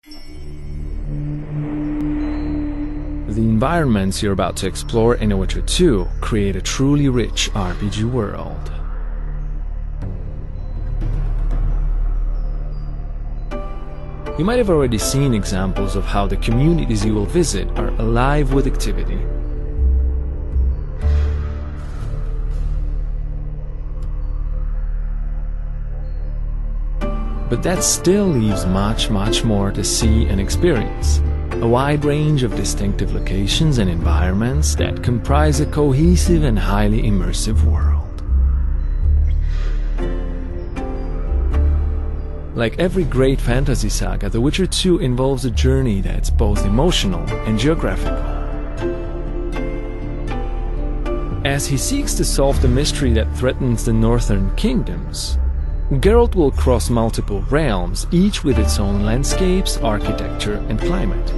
The environments you're about to explore in The Witcher 2 create a truly rich RPG world. You might have already seen examples of how the communities you will visit are alive with activity. But that still leaves much more to see and experience. A wide range of distinctive locations and environments that comprise a cohesive and highly immersive world. Like every great fantasy saga, The Witcher 2 involves a journey that's both emotional and geographical. As he seeks to solve the mystery that threatens the northern kingdoms, Geralt will cross multiple realms, each with its own landscapes, architecture, and climate.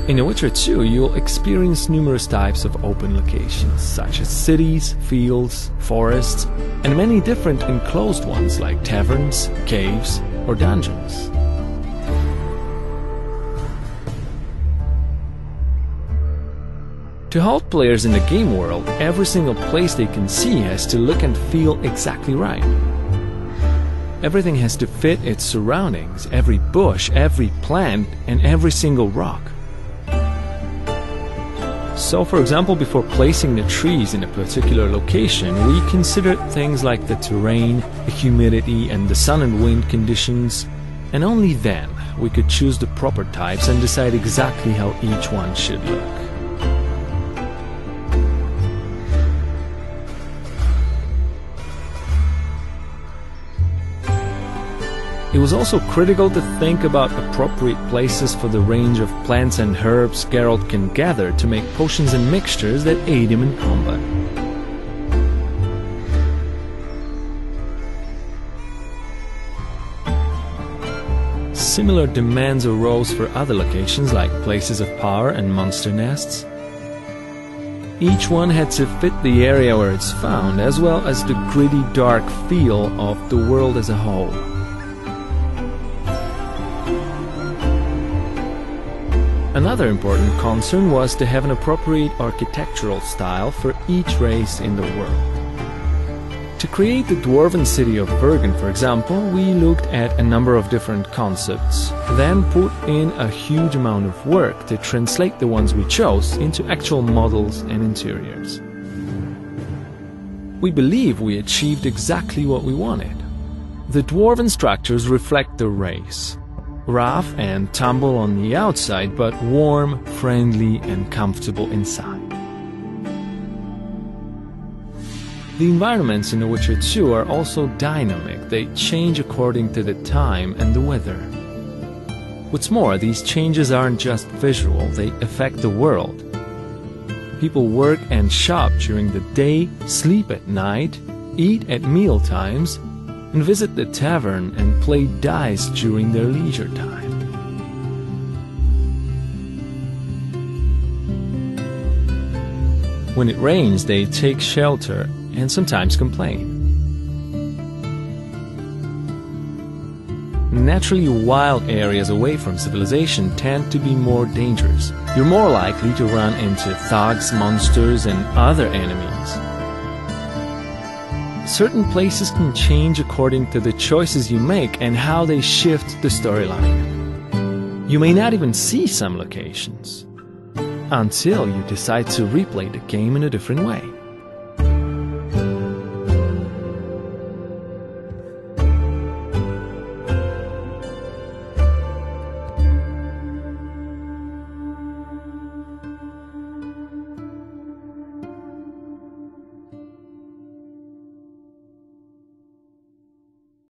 In The Witcher 2, you'll experience numerous types of open locations, such as cities, fields, forests, and many different enclosed ones like taverns, caves, or dungeons. To hold players in the game world, every single place they can see has to look and feel exactly right. Everything has to fit its surroundings, every bush, every plant, and every single rock. So, for example, before placing the trees in a particular location, we considered things like the terrain, the humidity, and the sun and wind conditions, and only then we could choose the proper types and decide exactly how each one should look. It was also critical to think about appropriate places for the range of plants and herbs Geralt can gather to make potions and mixtures that aid him in combat. Similar demands arose for other locations like places of power and monster nests. Each one had to fit the area where it's found, as well as the gritty, dark feel of the world as a whole. Another important concern was to have an appropriate architectural style for each race in the world. To create the dwarven city of Bergen, for example, we looked at a number of different concepts, then put in a huge amount of work to translate the ones we chose into actual models and interiors. We believe we achieved exactly what we wanted. The dwarven structures reflect the race. Rough and tumble on the outside, but warm, friendly, and comfortable inside. The environments in The Witcher 2 are also dynamic. They change according to the time and the weather. What's more, these changes aren't just visual, they affect the world. People work and shop during the day, sleep at night, eat at meal times, and visit the tavern and play dice during their leisure time. When it rains, they take shelter and sometimes complain. Naturally, wild areas away from civilization tend to be more dangerous. You're more likely to run into thugs, monsters, and other enemies. Certain places can change according to the choices you make and how they shift the storyline. You may not even see some locations until you decide to replay the game in a different way.